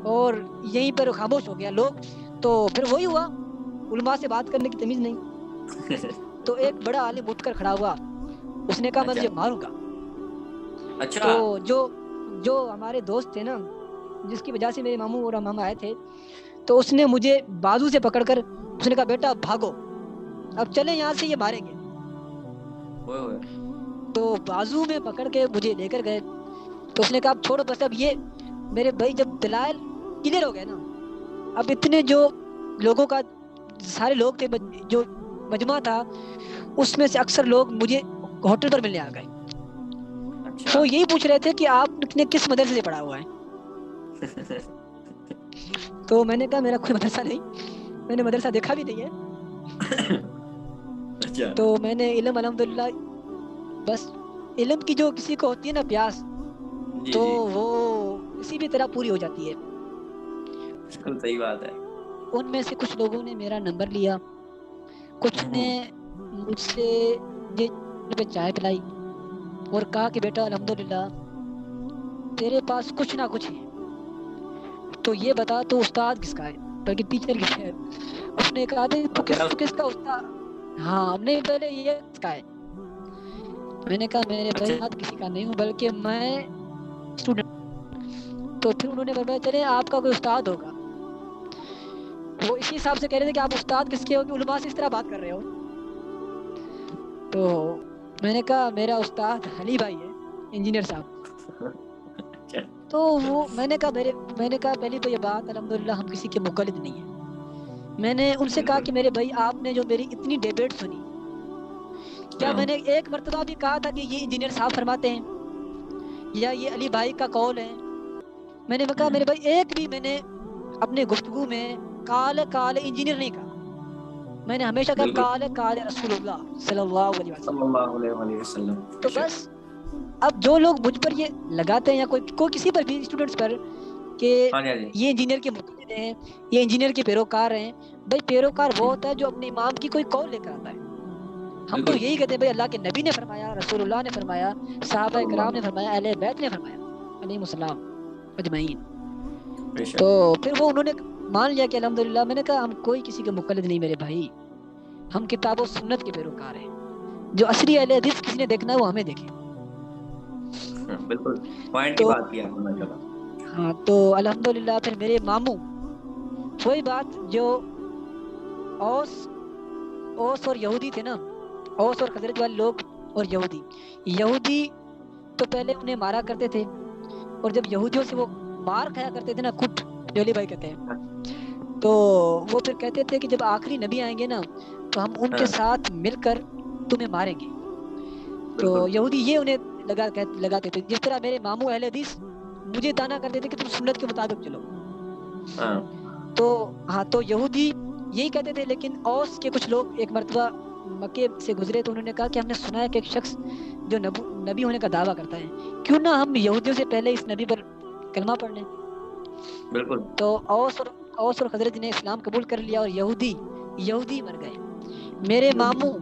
اور یہیں پر خاموش ہو گیا لوگ. تو پھر وہی ہوا، علماء سے بات کرنے کی تمیز نہیں. تو ایک بڑا عالم اٹھ کر کھڑا ہوا، اس نے کہا میں تجھے ماروں گا. تو جو ہمارے دوست تھے نا جس کی وجہ سے میرے ماموں اور ماما آئے تھے، تو اس نے مجھے بازو سے پکڑ کر اس نے کہا بیٹا بھاگو، اب چلیں یہاں سے، یہ ماریں گے. تو بازو میں پکڑ کے مجھے لے کر گئے. تو اس نے کہا اب چھوڑو بس. اب یہ میرے بھائی جب دلائل کلیئر ہو گئے نا، اب اتنے جو لوگوں کا سارے لوگ تھے جو مجمع تھا اس میں سے اکثر لوگ مجھے ہوٹل پر ملنے آ گئے. وہ یہی پوچھ رہے تھے کہ آپ نے کس مدرسے سے پڑھا ہوا ہے. تو میں نے کہا میرا کوئی مدرسہ نہیں، میں نے مدرسہ دیکھا بھی نہیں ہے. تو میں نے علم الحمدللہ، بس علم کی جو کسی کو ہوتی ہے نا پیاس، تو وہ کسی بھی طرح پوری ہو جاتی ہے. بالکل صحیح بات ہے. ان میں سے کچھ لوگوں نے میرا نمبر لیا، کچھ نے مجھ سے چائے پلائی، اور کہا کہ بیٹا الحمدللہ تیرے پاس کچھ نہ کچھ ہے، تو یہ بتا تو استاد کس کا ہے، بلکہ ٹیچر کس کا ہے؟ اس نے کہا تھا تو تیرا کس کا استاد؟ ہاں نہیں پہلے یہ کس کا ہے؟ میں نے کہا میرے بھائی استاد کسی کا نہیں ہوں بلکہ میں اسٹوڈنٹ۔ تو پھر انہوں نے فرمایا چلے آپ کا کوئی استاد ہوگا۔ وہ اسی حساب سے کہہ رہے تھے کہ آپ استاد کس کے ہو کہ علماء سے اس طرح بات کر رہے ہو؟ تو میں نے کہا میرا استاد علی بھائی ہے، انجینئر صاحب۔ تو وہ میں نے کہا پہلی تو یہ بات الحمدللہ ہم کسی کے مقلد نہیں ہیں۔ میں نے ان سے کہا کہ میرے بھائی آپ نے جو میری اتنی ڈیبیٹ سنی، کیا میں نے ایک مرتبہ بھی کہا تھا کہ یہ انجینئر صاحب فرماتے ہیں یا یہ علی بھائی کا قول ہے؟ میں نے کہا میرے بھائی ایک بھی میں نے اپنے گفتگو میں کال انجینئر نہیں کہا، میں نے ہمیشہ کہا کال رسول اللہ صلی اللہ علیہ وسلم۔ صلی اللہ علیہ وسلم۔ تو بس اب جو لوگ مجھ پر یہ لگاتے ہیں یا کوئی کسی پر بھی اسٹوڈنٹس پر کہ یہ انجینئر کے مقلد ہیں، یہ انجینئر کے پیروکار ہیں، بھائی پیروکار وہ ہوتا ہے جو اپنے امام کی کوئی قول لے کر آتا ہے۔ ہم تو یہی کہتے ہیں بھائی اللہ کے نبی نے فرمایا، رسول اللہ نے فرمایا، صحابہ کرام نے فرمایا، اہل بیت نے فرمایا علیہم السلام اجمعین۔ تو پھر وہ انہوں نے مان لیا کہ الحمدللہ۔ میں نے کہا ہم کوئی کسی کے مقلد نہیں میرے بھائی، ہم کتاب و سنت کے پیروکار ہیں، جو اصلی اہل حدیث کسی نے دیکھنا ہے وہ ہمیں دیکھے۔ بالکل پوائنٹ کی بات کی آپ نے۔ ہاں تو الحمدللہ پھر میرے ماموں وہی بات جو اوس اور یہودی تھے نا، اوس اور خزرج والے لوگ اور یہودی تو پہلے انہیں مارا کرتے تھے، اور جب یہودیوں سے وہ مار کھایا کرتے تھے نا، کٹ جو علی بھائی کہتے ہیں، تو وہ پھر کہتے تھے کہ جب آخری نبی آئیں گے نا تو ہم ان کے ساتھ مل کر تمہیں ماریں گے۔ تو یہودی یہ انہیں لگاتے تھے، جس طرح میرے ماموں اہل حدیث مجھے تانا کرتے تھے کہ تم سنت کے مطابق چلو۔ تو یہودی یہی کہتے تھے، لیکن اوس کے کچھ لوگ ایک مرتبہ مکے سے گزرے تو انہوں نے کہا کہ ہم نے سنا ہے کہ ایک شخص جو نبی ہونے کا دعویٰ کرتا ہے، کیوں نہ ہم یہودیوں سے پہلے اس نبی پر کلمہ پڑھ لیں۔ بالکل۔ تو اوس اور خزرج نے اسلام قبول کر لیا اور یہودی مر گئے۔ میرے ماموں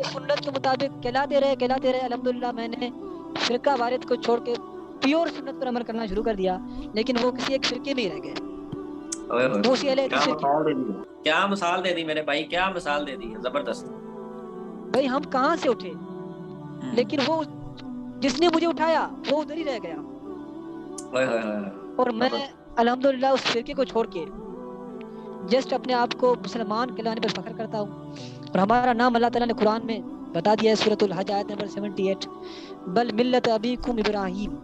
سنت کے مطابق کہلاتے رہے۔ الحمدللہ میں نے فرقہ وارث کو چھوڑ کے پیور سنت پر عمل کرنا شروع کر دیا، لیکن وہ کسی ایک فرقے میں ہی رہ گئے۔ کیا مثال دے دی میرے بھائی، کیا مثال دے دی، زبردست۔ بھائی ہم کہاں سے اٹھے، لیکن وہ جس نے مجھے اٹھایا وہ ادھر ہی رہ گیا، اور میں الحمدللہ اس فرقے کو چھوڑ کے جسٹ اپنے آپ کو مسلمان کہلانے پر فخر کرتا ہوں۔ اور ہمارا نام اللہ تعالیٰ نے قرآن میں بتا دیا ہے، سورۃ الحج آیت نمبر 78، بل ملت ابیکم ابراہیم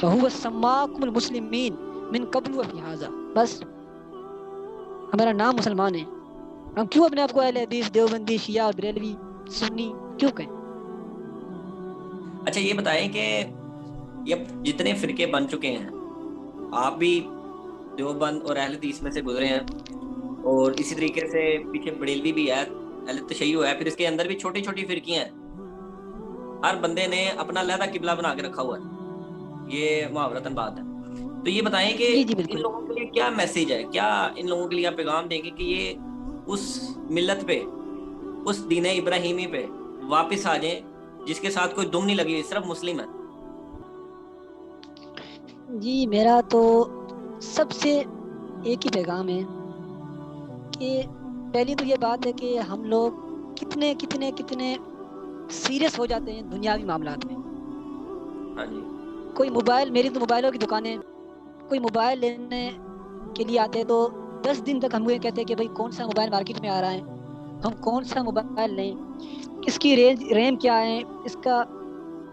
وہو سماکم المسلمین من قبل وفی ھذا۔ بس ہمارا نام مسلمان ہے، ہم کیوں اپنے آپ کو اہل حدیث، دیوبندی، شیعہ، بریلوی، سنی کیوں کہیں؟ اچھا یہ بتائیں کہ یہ جتنے فرقے بن چکے ہیں، آپ بھی دیوبند اور اہل حدیث میں سے گزرے ہیں، اور اسی طریقے سے پیچھے بریلوی بھی ہے، اہل تشیع ہے، پھر اس کے اندر بھی چھوٹی چھوٹی فرقیاں ہیں، ہر بندے نے اپنا علیحدہ قبلہ بنا کے رکھا ہوا ہے، یہ محاورتاً بات ہے۔ تو یہ بتائیں کہ ان لوگوں کے لیے کیا میسیج ہے، کیا ان لوگوں کے لیے آپ پیغام دیں گے کہ یہ اس ملت پہ، اس دین ابراہیمی پہ واپس آ جائیں جس کے ساتھ کوئی دم نہیں لگی ہوئی، صرف مسلم ہے؟ جی میرا تو سب سے ایک ہی پیغام ہے کہ پہلی تو یہ بات ہے کہ ہم لوگ کتنے کتنے کتنے سیریس ہو جاتے ہیں دنیاوی معاملات میں۔ ہاں جی۔ کوئی موبائل، میری تو موبائلوں کی دکانیں، کوئی موبائل لینے کے لیے آتے ہیں تو 10 دن تک ہم یہ کہتے ہیں کہ بھائی کون سا موبائل مارکیٹ میں آ رہا ہے، ہم کون سا موبائل لیں، اس کی ریم کیا ہے، اس کا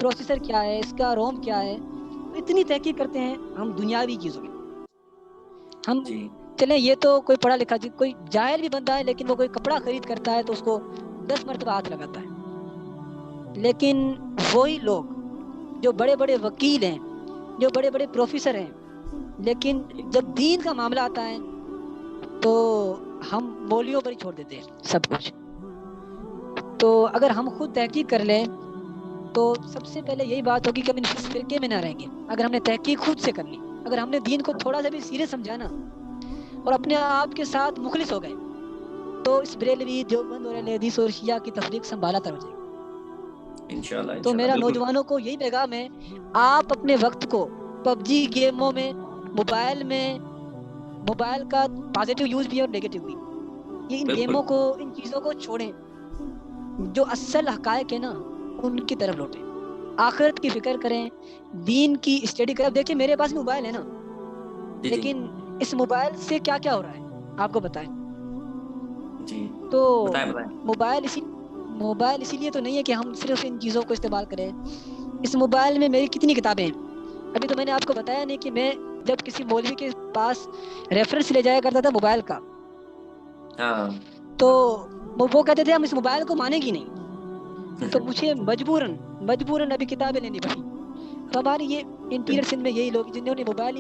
پروسیسر کیا ہے، اس کا روم کیا ہے، اتنی تحقیق کرتے ہیں ہم دنیاوی چیزوں میں۔ ہم چلیں یہ تو کوئی پڑھا لکھا کوئی جاہل بھی بندہ ہے، لیکن وہ کوئی کپڑا خرید کرتا ہے تو اس کو 10 مرتبہ ہاتھ لگاتا ہے، لیکن وہی لوگ جو بڑے بڑے وکیل ہیں، جو بڑے بڑے پروفیسر ہیں، لیکن جب دین کا معاملہ آتا ہے تو ہم مولیوں پر ہی چھوڑ دیتے ہیں سب کچھ۔ تو اگر ہم خود تحقیق کر لیں تو سب سے پہلے یہی بات ہوگی کہ ہم اس فرقے میں نہ رہیں گے۔ اگر ہم نے تحقیق خود سے کرنی، اگر ہم نے دین کو تھوڑا سا بھی سیریس سمجھا نا اور اپنے آپ کے ساتھ مخلص ہو گئے تو اس بریلوی، دیوبند اور اہل حدیث اور شیعہ کی تفریق سنبھالا کر ہو جائے گی۔ انشاءاللہ تو میرا بالکل نوجوانوں کو یہی پیغام ہے، آپ اپنے وقت کو پب جی گیموں میں، موبائل کا پازیٹیو یوز بھی اور نیگیٹو بھی، یہ ان بالکل گیموں کو، ان چیزوں کو چھوڑیں، جو اصل حقائق ہے نا ان کی طرف لوٹیں، آخرت کی فکر کریں، دین کی اسٹڈی کریں۔ اب دیکھیں میرے پاس موبائل ہے نا، جی لیکن اس موبائل سے کیا کیا ہو رہا ہے آپ کو بتائیں؟ جی تو بتائیں موبائل اسی لیے تو نہیں ہے کہ ہم صرف ان چیزوں کو استعمال کریں۔ اس موبائل میں میری کتنی کتابیں ہیں، ابھی تو میں نے آپ کو بتایا نہیں کہ میں جب کسی مولوی کے پاس ریفرنس لے جایا کرتا تھا موبائل کا، ہاں تو وہ کہتے تھے ہم اس موبائل کو مانیں گی نہیں، تو مجھے مجبوراً ابھی کتابیں لینی پڑی۔ اب ہماری یہ انٹیریئر سندھ میں یہی لوگ جنہوں نے موبائل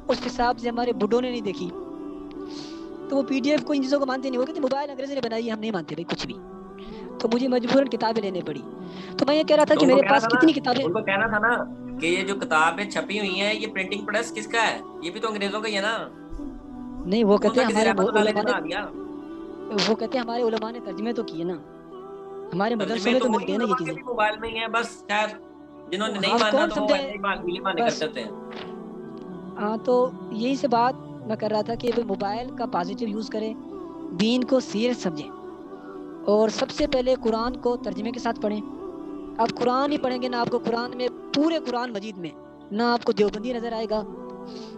اس حساب سے ہمارے بڈھوں نے نہیں دیکھی، تو وہ پی ڈی ایف کو ان چیزوں کو مانتے نہیں، وہ کہتے موبائل انگریزی نے بنائی ہے، ہم نہیں مانتے بھائی کچھ بھی، تو مجھے مجبوراً کتابیں لینے پڑی۔ تو میں یہ کہہ رہا تھا تو کہ ان کو میرے کہنا پاس تھا نا کتنی کتابیں، ان کو کہنا تھا نا کہ یہ جو کتابیں چھپی ہوئی ہیں یہ پرنٹنگ پریس کس کا ہے؟ یہ بھی تو انگریزوں کا ہی ہے نا، نہیں وہ کون کہتے سا ہیں کسی ہمارے رحمت اللہ علیہ علماء نے نے، بنا دیا؟ ہمارے علماء نے ترجمے تو کیے نا، ہمارے مدرسوں ترجمے میں تو تو وہی ملتے ہیں نا یہ علماء کے چیزیں۔ بھی موبائل میں ہی ہیں، بس خیر جنہوں نے نہیں ہاں ماننا کون تو وہ سمجھائے، ویسے ہی ویلی مانے بس کرتے تھے۔ ہاں تو یہی سے بات میں کر رہا تھا کہ موبائل کا پازیٹیو یوز کریں، دین کو سیریس سمجھیں، اور سب سے پہلے قرآن کو ترجمے کے ساتھ پڑھیں۔ آپ قرآن ہی پڑھیں گے نہ آپ کو قرآن میں، پورے قرآن مجید میں نہ آپ کو دیوبندی نظر آئے گا،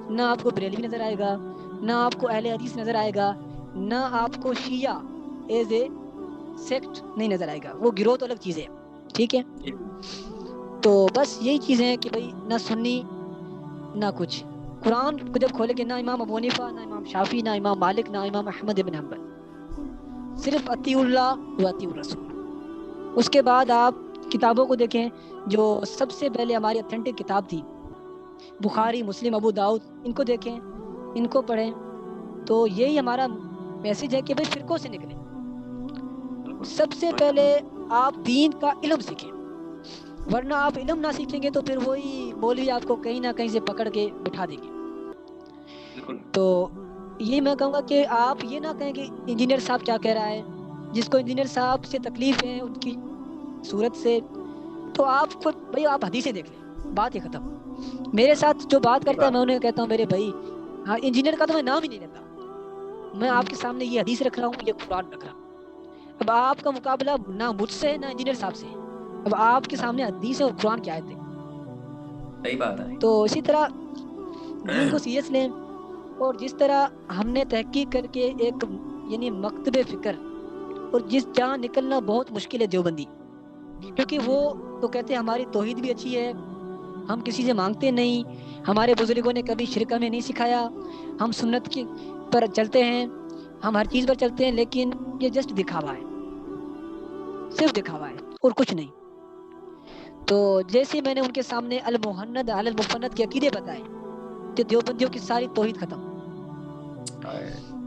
نہ آپ کو بریلوی نظر آئے گا، نہ آپ کو اہل حدیث نظر آئے گا، نہ آپ کو شیعہ ایز اے سیکٹ نہیں نظر آئے گا، وہ گروہ تو الگ چیز ہے، ٹھیک ہے؟ تو بس یہی چیزیں ہیں کہ بھائی نہ سنی نہ کچھ، قرآن کو جب کھولے گے نہ امام ابو حنیفہ، نہ امام شافعی، نہ امام مالک، نہ امام احمد بن حنبل، صرف اطیع اللہ و اطیع الرسول۔ اس کے بعد آپ کتابوں کو دیکھیں، جو سب سے پہلے ہماری اتھینٹک کتاب تھی بخاری، مسلم، ابو داؤد، ان کو دیکھیں، ان کو پڑھیں۔ تو یہی ہمارا میسج ہے کہ بھائی فرقوں سے نکلیں، سب سے پہلے آپ دین کا علم سیکھیں، ورنہ آپ علم نہ سیکھیں گے تو پھر وہی مولوی آپ کو کہیں نہ کہیں سے پکڑ کے بٹھا دیں گے۔ تو یہ میں کہوں گا کہ آپ یہ نہ کہیں کہ انجینئر صاحب کیا کہہ رہا ہے، جس کو انجینئر صاحب سے تکلیف ہے ان کی صورت سے، تو آپ کو بھائی آپ حدیثیں دیکھ لیں، بات ہی ختم۔ میرے ساتھ جو بات کرتا ہے میں انہیں کہتا ہوں میرے بھائی، ہاں انجینئر کا تو میں نام ہی نہیں لیتا، میں آپ کے سامنے یہ حدیث رکھ رہا ہوں، یہ قرآن رکھ رہا ہوں۔ اب آپ کا مقابلہ نہ مجھ سے نہ انجینئر صاحب سے، اب آپ کے سامنے حدیث ہے اور قرآن کی آیت ہے۔ صحیح بات ہے۔ تو اسی طرح دین کو سیریس لیں، اور جس طرح ہم نے تحقیق کر کے ایک یعنی مکتب فکر، اور جس جہاں نکلنا بہت مشکل ہے دیوبندی، کیونکہ وہ تو کہتے ہیں ہماری توحید بھی اچھی ہے، ہم کسی سے مانگتے نہیں، ہمارے بزرگوں نے کبھی شرک ہمیں نہیں سکھایا، ہم سنت کی پر چلتے ہیں، ہم ہر چیز پر چلتے ہیں، لیکن یہ جسٹ دکھاوا ہے، صرف دکھاوا ہے اور کچھ نہیں۔ تو جیسے میں نے ان کے سامنے المحند علی المفند کے عقیدے بتائے کہ دیوبندیوں کی ساری توحید ختم،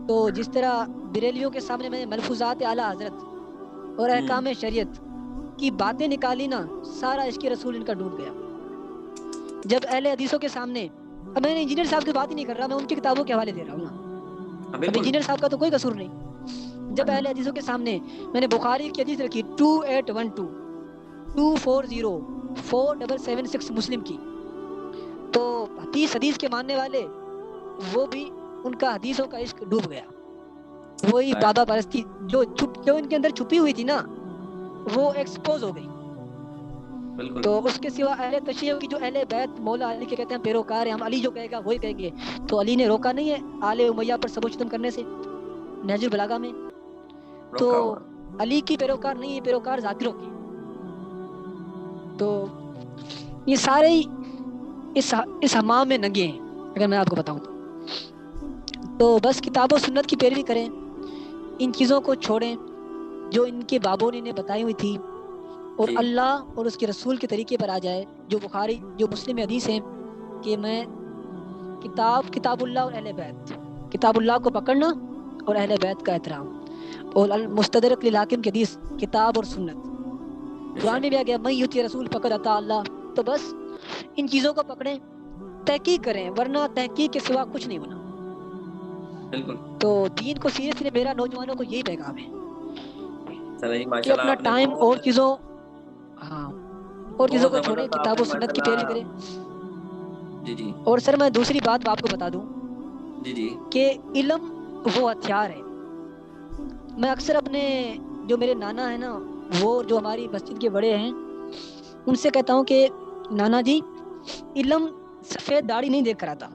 تو جس طرح بریلیوں کے سامنے میں نے ملفوظات اعلیٰ حضرت اور احکام شریعت کی باتیں نکالی نا، سارا عشق رسول ان کا ڈوب گیا۔ جب اہل حدیثوں کے سامنے، اب میں نے انجینئر صاحب کی بات ہی نہیں کر رہا، میں ان کی کتابوں کے حوالے دے رہا ہوں نا، اب انجینئر صاحب کا تو کوئی قصور نہیں۔ جب اہل حدیثوں کے سامنے میں نے بخاری کی حدیث رکھی 2812 240 4776 مسلم کی، تو حدیث کے ماننے والے وہ بھی ان کا حدیثوں کا عشق ڈوب گیا، وہی بابا پرستی جو ان کے اندر چھپی ہوئی تھی نا وہ ایکسپوز ہو گئی۔ تو اس کے سوا اہل تشیع کی جو اہل بیت مولا علی کے کہتے ہیں پیروکار ہیں، ہم علی جو کہے گا وہی کہیں گے، تو علی نے روکا نہیں ہے آل امیہ پر سب و شتم کرنے سے نہج البلاغہ میں، تو علی کی پیروکار نہیں ہے، پیروکار ذاکروں کی۔ تو یہ سارے ہی اس حمام میں ننگے ہیں اگر میں آپ کو بتاؤں تو بس کتاب و سنت کی پیروی کریں، ان چیزوں کو چھوڑیں جو ان کے بابوں نے انہیں بتائی ہوئی تھی، اور اللہ اور اس کے رسول کے طریقے پر آ جائے، جو بخاری جو مسلم حدیث ہیں کہ میں کتاب اللہ اور اہل بیت، کتاب اللہ کو پکڑنا اور اہل بیت کا احترام، اور المستدرک للحاکم کی حدیث کتاب اور سنت، قرآن میں بھی آ گیا من یطیع رسول فقد اطاع اللہ۔ تو بس ان چیزوں کو پکڑیں، تحقیق کریں، ورنہ تحقیق کے سوا کچھ نہیں ہونا۔ بالکل، تو دین کو سیریسلی میرا نوجوانوں کو یہی پیغام ہے کہ اپنا ٹائم اور چیزوں اور چیزوں بہت کو چھوڑیں، زبردست کتاب آپ و نے سنت کی ماشاءاللہ۔ پیروی کریں۔ جی جی اور سر میں دوسری بات آپ کو بتا دوں جی جی کہ علم وہ ہتھیار ہے۔ میں اکثر اپنے جو میرے نانا ہیں نا، وہ جو ہماری مسجد کے بڑے ہیں، ان سے کہتا ہوں کہ نانا جی، علم سفید داڑھی نہیں دیکھ کر آتا،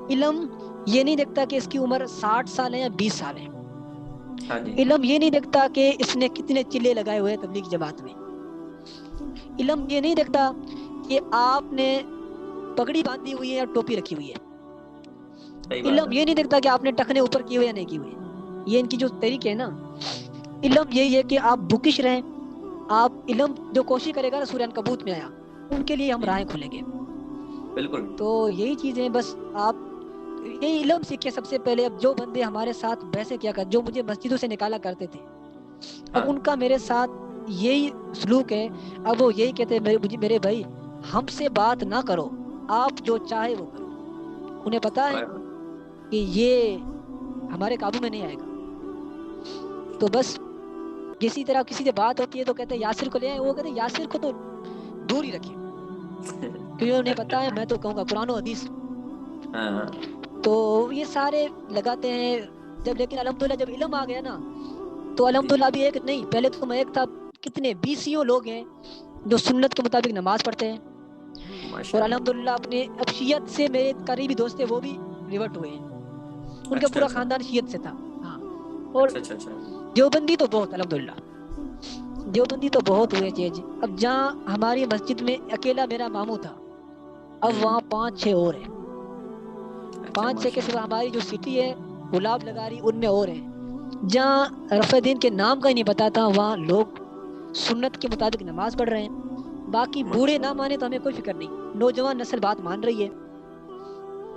علم یہ نہیں دیکھتا کہ اس کی عمر 60 سال ہے یا 20 سال ہے، ہاں جی علم یہ نہیں دیکھتا کہ اس نے کتنے چلے لگائے ہوئے ہیں تبلیغ جماعت میں، علم یہ نہیں دیکھتا کہ آپ نے پگڑی باندھی ہوئی ہے یا ٹوپی رکھی ہوئی ہے، صحیح بات علم ہے۔ یہ نہیں دیکھتا کہ آپ نے ٹخنے اوپر کیے ہوئے یا نہیں کیے ہوئے۔ یہ ان کی جو طریقے ہیں نا، علم یہی ہے کہ آپ بکش رہیں، آپ علم جو کوشش کرے گا نا، سورہ عنکبوت میں آیا، ان کے لیے ہم جی راہیں کھولیں گے۔ بالکل تو یہی چیزیں بس آپ یہی علم سیکھیں سب سے پہلے۔ اب جو بندے ہمارے ساتھ بحثیں کیا کر، جو مجھے مسجدوں سے نکالا کرتے تھے، ہاں اب ان کا میرے ساتھ یہی سلوک ہے، اب وہ یہی کہتے ہیں میرے بھائی ہم سے بات نہ کرو، آپ جو چاہے وہ کرو۔ انہیں پتا ہے کہ یہ ہمارے قابو میں نہیں آئے گا، تو بس کسی طرح کسی سے بات ہوتی ہے تو کہتے ہیں یاسر کو لے آئے، وہ کہتے ہیں یاسر کو تو دور ہی رکھیں، کیونکہ انہیں پتا ہے میں تو کہوں گا قرآن و حدیث۔ ہاں ہاں تو یہ سارے لگاتے ہیں جب، لیکن الحمدللہ جب علم آ گیا نا، تو جی جی الحمدللہ ابھی ایک نہیں، پہلے تو میں ایک تھا، کتنے بیسیوں لوگ ہیں جو سنت کے مطابق نماز پڑھتے ہیں، ماشاء اور اللہ۔ الحمدللہ اپنے اب شیعت سے میرے قریبی دوست تھے وہ بھی ریورٹ ہوئے ہیں، ان کا اچھا پورا اچھا خاندان شیعت سے تھا۔ ہاں، اور اچھا اچھا اچھا دیوبندی تو بہت، الحمدللہ دیوبندی تو بہت ہوئے چینج۔ اب جہاں ہماری مسجد میں اکیلا میرا ماموں تھا، اب وہاں 5-6 اور ہیں، اچھا 5-6 کے ماشاء سوا اللہ۔ ہماری جو سٹی ہے گلاب لگاری، ان میں اور ہیں، جہاں رفع دین کے نام کا ہی نہیں پتا تھا، وہاں لوگ سنت کے مطابق نماز پڑھ رہے ہیں۔ باقی بوڑھے ماشاء نہ اللہ مانے تو ہمیں کوئی فکر نہیں، نوجوان نسل بات مان رہی ہے۔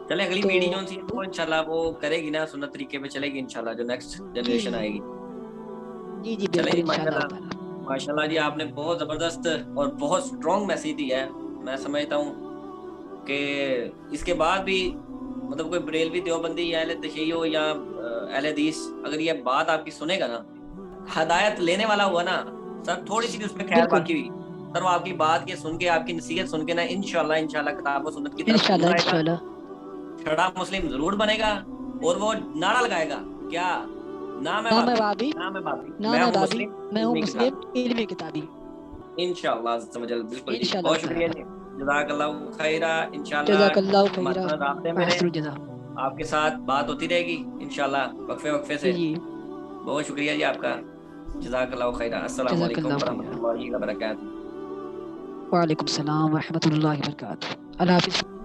چلے، اگلی تو پیڑھی جو سی وہ انشاءاللہ وہ کرے گی نا، سنت طریقے پہ چلے گی انشاءاللہ، جو نیکسٹ جی جنریشن آئے گی۔ جی جی چلے بالکل جی انشاءاللہ ماشاءاللہ تعالی۔ ماشاءاللہ جی، آپ نے بہت زبردست اور بہت سٹرونگ میسیج دیا ہے۔ میں سمجھتا ہوں کہ اس کے بعد بھی مطلب کوئی بریلوی دیوبندی یا اہل تشیع ہو یا اہل حدیث، اگر یہ بات آپ کی سنے گا نا، ہدایت لینے والا ہوا نا سر، تھوڑی سی بھی اس میں خیر بالکل باقی ہوئی سر، وہ آپ کی بات کے سن کے، آپ کی نصیحت سن کے نا، انشاءاللہ کتاب و سنت کی طرف انشاءاللہ ضرور آئے گا، انشاءاللہ چھڑا مسلم ضرور بنے گا، اور وہ نعرہ لگائے گا کیا؟ نام ہے نام بابی، بابی، نام ہے بابی، میں نام ہوں بابی، مسلم میں ہوں علمی مسلم کتابی۔ علمی کتابی۔ انشاءاللہ عز و جل، بالکل جی، انشاءاللہ بہت شکریہ تعالی۔ جی، جزاک اللہ خیرہ۔ انشاءاللہ جزاک اللہ ہمارے خیرہ، ساتھ رابطے میں رہیں، احسن الجزا۔ آپ کے ساتھ بات ہوتی رہے گی انشاءاللہ، وقفے وقفے جی سے۔ جی بہت شکریہ جی آپ کا، جزاک اللہ خیرہ۔ السلام جزاک علیکم اللہ ورحمۃ خیرہ۔ اللہ وبرکاتہ۔ وعلیکم السلام ورحمۃ اللہ وبرکاتہ۔ اللہ حافظ۔